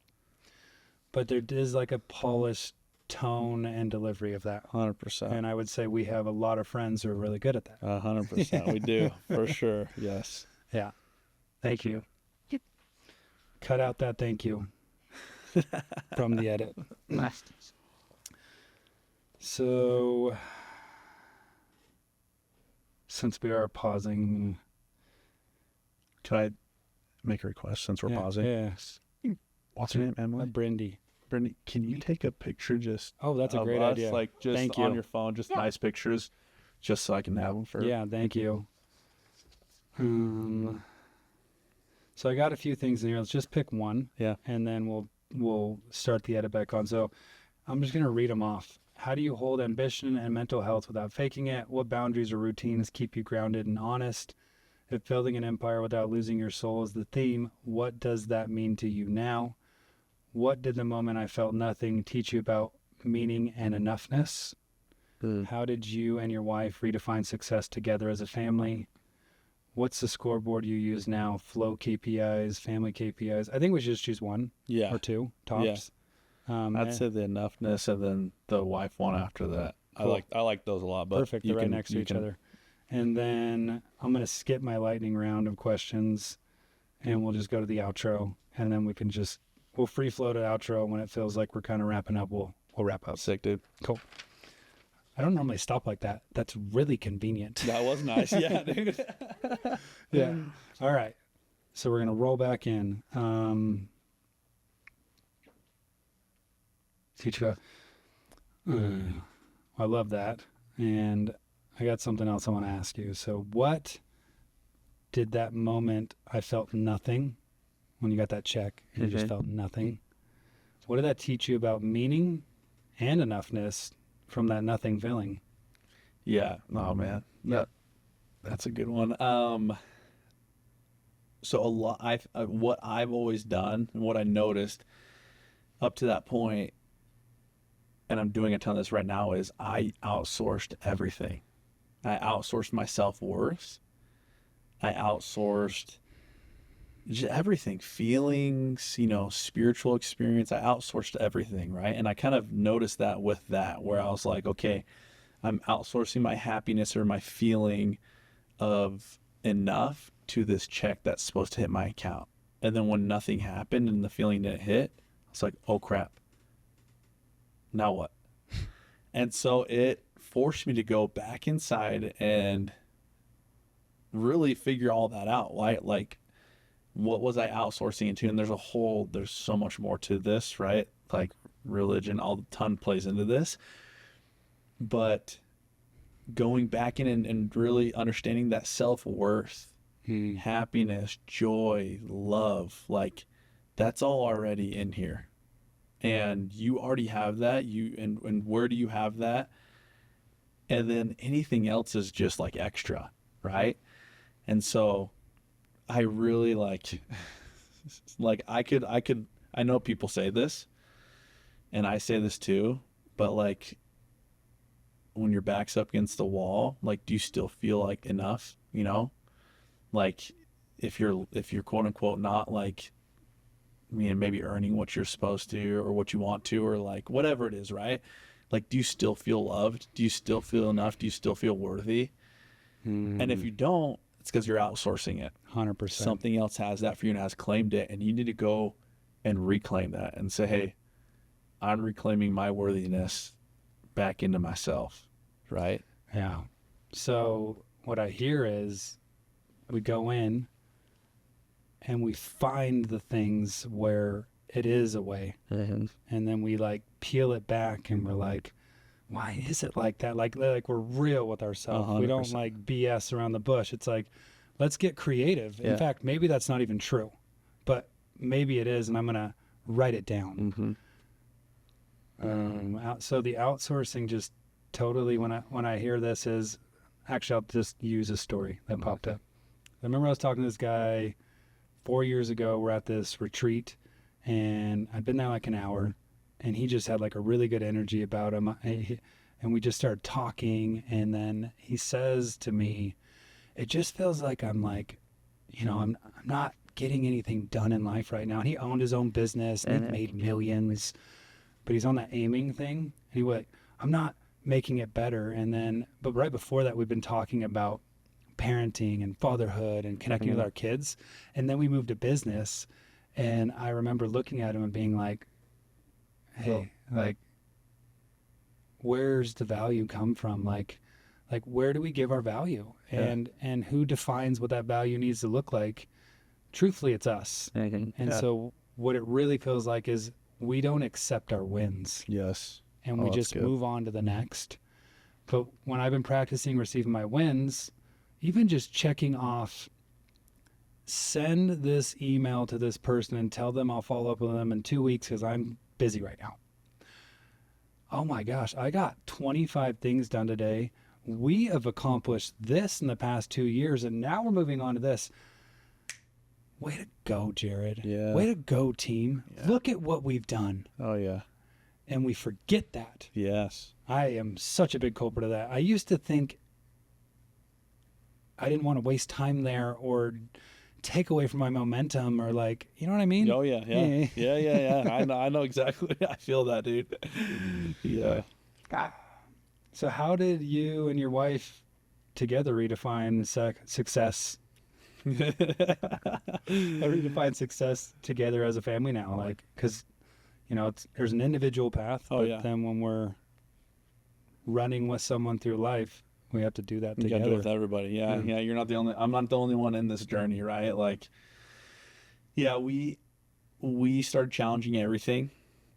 But there is like a polished tone and delivery of that. 100%. And I would say we have a lot of friends who are really good at that. 100%. We do, for sure. Yes. Yeah. Thank you. Cut out that thank you from the edit. So, since we are pausing, can I make a request since we're pausing? Yes. What's her name, Emily? Brindy. Brindy, can you take a picture just that's a great us, idea. like just Thank on you. your phone, just nice pictures, just so I can have them for. Yeah, thank you. So I got a few things in here. Let's just pick one. Yeah. And then we'll start the edit back on. So I'm just gonna read them off. How do you hold ambition and mental health without faking it? What boundaries or routines keep you grounded and honest? If building an empire without losing your soul is the theme, what does that mean to you now? What did the moment I felt nothing teach you about meaning and enoughness? How did you and your wife redefine success together as a family? what's the scoreboard you use now? Flow KPIs, family KPIs. I think we should just choose one or two tops. I'd say the enoughness and then the wife one after that. Cool. I like those a lot. But perfect. They're right next to each other. And then I'm going to skip my lightning round of questions and we'll just go to the outro. And then we'll free flow to outro. When it feels like we're kind of wrapping up, we'll wrap up. Sick, dude. Cool. I don't normally stop like that. That's really convenient. That was nice. Yeah, dude. Yeah. All right. So we're going to roll back in. I love that. And I got something else I want to ask you. So what did that moment I felt nothing when you got that check and you just felt nothing? What did that teach you about meaning and enoughness from that nothing feeling? Yeah. Oh man. That's a good one. So a lot, what I've always done and what I noticed up to that point, and I'm doing a ton of this right now, is I outsourced everything. I outsourced my self-worth. I outsourced just everything, feelings, spiritual experience. I outsourced everything, right? And I kind of noticed that with that, where I was like, okay, I'm outsourcing my happiness or my feeling of enough to this check that's supposed to hit my account. And then when nothing happened and the feeling didn't hit, I was like, oh crap. Now what? And so it forced me to go back inside and really figure all that out. Like, what was I outsourcing into? And there's so much more to this, right? Like religion, all the ton plays into this. But going back in and really understanding that self-worth, happiness, joy, love, like that's all already in here. And you already have that. And where do you have that? And then anything else is just like extra, right? And so I really like I know people say this and I say this too, but like when your back's up against the wall, like, do you still feel like enough, like if you're quote unquote not like, maybe earning what you're supposed to or what you want to, or like whatever it is, right? Like, do you still feel loved? Do you still feel enough? Do you still feel worthy? And if you don't, it's because you're outsourcing it. 100%. Something else has that for you and has claimed it, and you need to go and reclaim that and say, hey, I'm reclaiming my worthiness back into myself, right? Yeah. So what I hear is we go in and we find the things where it is a way. And then we like peel it back and we're like, why is it like that? Like we're real with ourselves. 100%. We don't like BS around the bush. It's like, let's get creative. In fact, maybe that's not even true, but maybe it is. And I'm going to write it down. So the outsourcing just totally, when I hear this is, actually, I'll just use a story that popped up. I remember I was talking to this guy 4 years ago. We're at this retreat and I'd been there like an hour and he just had like a really good energy about him. And we just started talking. And then he says to me, it just feels like I'm like, I'm not getting anything done in life right now. And he owned his own business and he made millions, but he's on that aiming thing. And he was like, I'm not making it better. And then, but right before that, we've been talking about parenting and fatherhood and connecting with our kids. And then we moved to business. And I remember looking at him and being like, hey, like, where's the value come from? Like where do we give our value? And who defines what that value needs to look like? Truthfully, it's us. So what it really feels like is we don't accept our wins. Yes. And we just move on to the next. But when I've been practicing receiving my wins, even just checking off, send this email to this person and tell them I'll follow up with them in 2 weeks because I'm busy right now. Oh my gosh, I got 25 things done today. We have accomplished this in the past 2 years, and now we're moving on to this. Way to go, Jared. Yeah. Way to go, team. Yeah. Look at what we've done. Oh, yeah. And we forget that. Yes. I am such a big culprit of that. I used to think I didn't want to waste time there or take away from my momentum, or like, you know what I mean? Oh yeah. I know exactly. I feel that, dude. Yeah. So how did you and your wife together redefine success? Redefine success together as a family now, like, because there's an individual path, but then when we're running with someone through life, we have to do that together. You gotta do it with everybody. Yeah. You're not the only. I'm not the only one in this journey, right? Like, yeah, we started challenging everything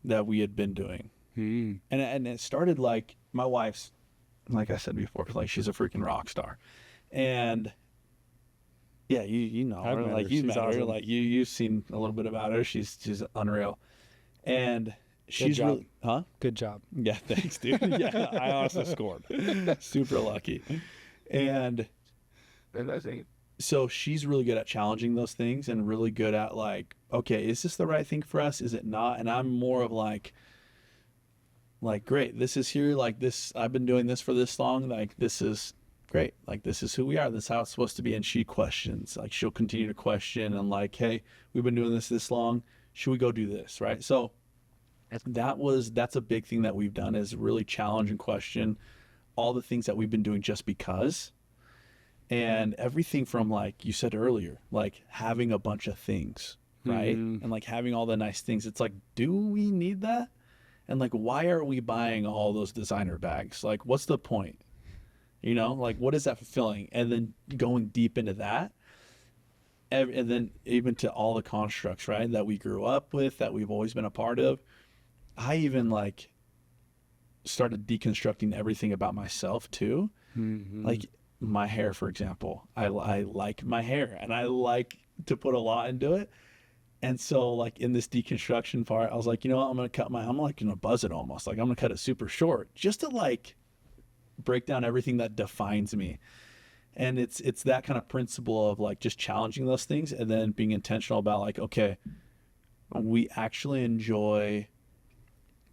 that we had been doing, and it started like my wife's, like I said before, like she's a freaking rock star, and yeah, you know her, like you met her, like you've seen a little bit about her. She's unreal, and she's really, Good job. Yeah, thanks, dude. Yeah, I honestly scored. Super lucky. And so she's really good at challenging those things and really good at like, okay, is this the right thing for us? Is it not? And I'm more of like, great, this is here. Like this, I've been doing this for this long. Like this is great. Like this is who we are. This is how it's supposed to be. And she questions, like she'll continue to question and like, hey, we've been doing this long. Should we go do this? Right. So that's a big thing that we've done, is really challenge and question all the things that we've been doing just because. And everything from, like you said earlier, like having a bunch of things, right? And like having all the nice things. It's like, do we need that? And like, why are we buying all those designer bags? Like, what's the point? Like, what is that fulfilling? And then going deep into that. And then even to all the constructs, right, that we grew up with, that we've always been a part of. I even like started deconstructing everything about myself too. Like my hair, for example. I like my hair and I like to put a lot into it. And so like in this deconstruction part, I was like, you know what, I'm like gonna buzz it almost. Like I'm gonna cut it super short just to like break down everything that defines me. And it's that kind of principle of like just challenging those things and then being intentional about like, okay, we actually enjoy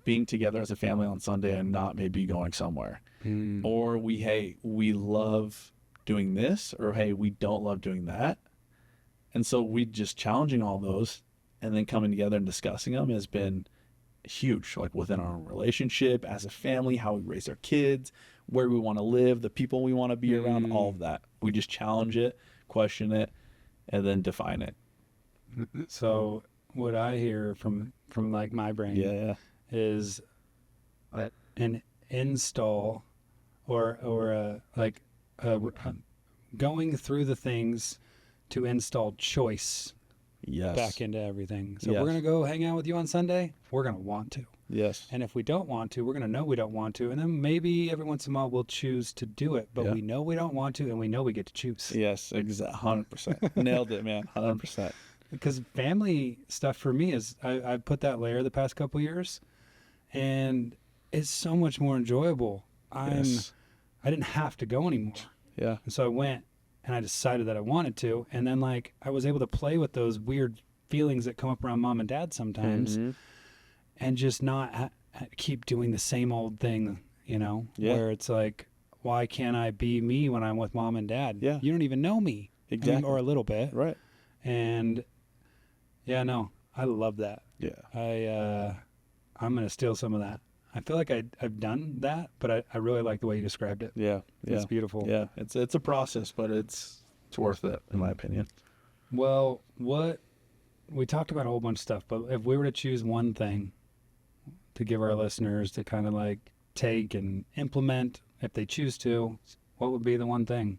being together as a family on Sunday and not maybe going somewhere. Or we love doing this, or hey, we don't love doing that. And so we just challenging all those and then coming together and discussing them has been huge, like within our relationship as a family, how we raise our kids, where we want to live, the people we want to be around, all of that. We just challenge it, question it, and then define it. So what I hear from like my brain is an install or going through the things to install choice back into everything. So we're going to go hang out with you on Sunday. We're going to want to. Yes. And if we don't want to, we're going to know we don't want to. And then maybe every once in a while we'll choose to do it. But we know we don't want to, and we know we get to choose. Yes, exactly. 100%. Nailed it, man. 100%. Because family stuff for me is, I've put that layer the past couple years, and it's so much more enjoyable. I didn't have to go anymore. Yeah. And so I went, and I decided that I wanted to. And then like I was able to play with those weird feelings that come up around mom and dad sometimes, and just not keep doing the same old thing, where it's like, why can't I be me when I'm with mom and dad? Yeah. You don't even know me. Exactly. Or a little bit. Right. And I love that. Yeah. I'm going to steal some of that. I feel like I've done that, but I really like the way you described it. Yeah. It's beautiful. Yeah. It's a process, but it's worth it, in my opinion. Well, we talked about a whole bunch of stuff, but if we were to choose one thing to give our listeners to kind of like take and implement, if they choose to, what would be the one thing?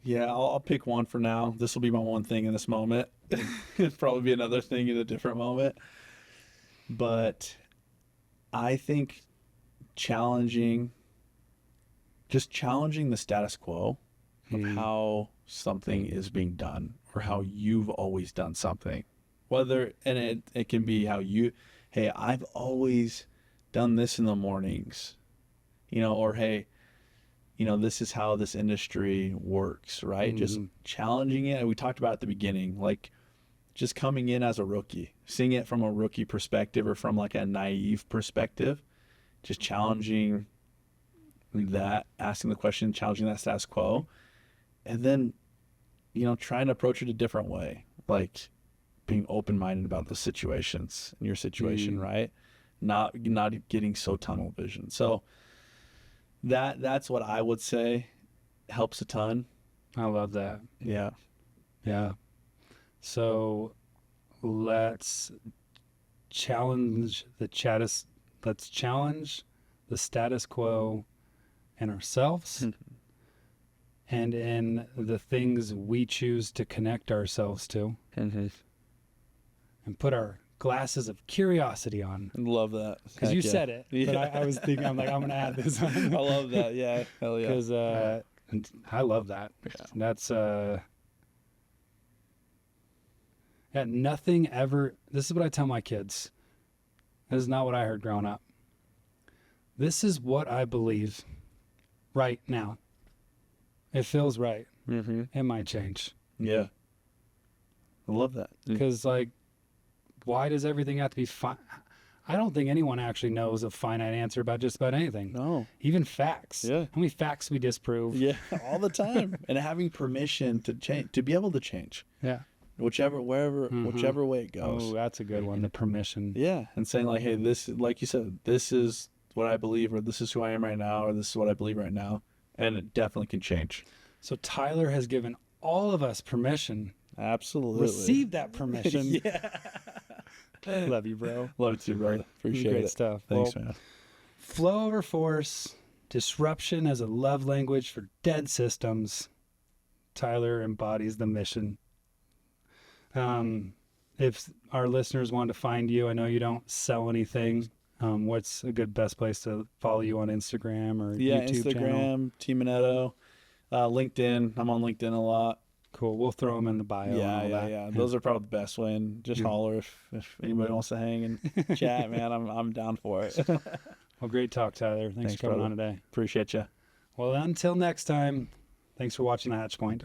Yeah, I'll pick one for now. This will be my one thing in this moment. It'll probably be another thing in a different moment. But I think challenging the status quo of how something is being done, or how you've always done something. And it can be how hey, I've always done this in the mornings, or hey, this is how this industry works, right? Just challenging it. And we talked about at the beginning, like just coming in as a rookie, seeing it from a rookie perspective or from like a naive perspective, just challenging that, asking the question, challenging that status quo, and then, trying to approach it a different way, like being open-minded about the situations in your situation, right? Not getting so tunnel vision. So that's what I would say helps a ton. I love that. Yeah. Yeah. So let's challenge the status quo in ourselves and in the things we choose to connect ourselves to, and put our glasses of curiosity on. Love that. Because you said it, but I was thinking, I'm going to add this on. I love that. Yeah. Hell yeah. Because I love that. Yeah. That's nothing ever. This is what I tell my kids. This is not what I heard growing up. This is what I believe right now. It feels right. It might change. Yeah. I love that. Because, like, why does everything have to be fine? I don't think anyone actually knows a finite answer about just about anything. No. Even facts. Yeah. How many facts we disprove? Yeah, all the time. And having permission to change, to be able to change. Yeah. Whichever way it goes. Oh, that's a good one. The permission. Yeah. And saying like, hey, this, like you said, this is what I believe, or this is who I am right now, or this is what I believe right now. And it definitely can change. So Tyler has given all of us permission. Absolutely. Receive that permission. Yeah. Love you, bro. Love you too, brother. Appreciate Great it. stuff. Thanks, Well, man. Flow over force, disruption as a love language for dead systems. Tyler embodies the mission. If our listeners want to find you, I know you don't sell anything. What's a good best place to follow you on Instagram or YouTube Instagram, channel? Team Minetto, LinkedIn. I'm on LinkedIn a lot. Cool. We'll throw them in the bio. and all that. Yeah. Those are probably the best way. And just holler if anybody wants to hang and chat, man. I'm down for it. Well, great talk, Tyler. Thanks for coming brother. on today. Appreciate you. Well, until next time, thanks for watching The Hatch Point.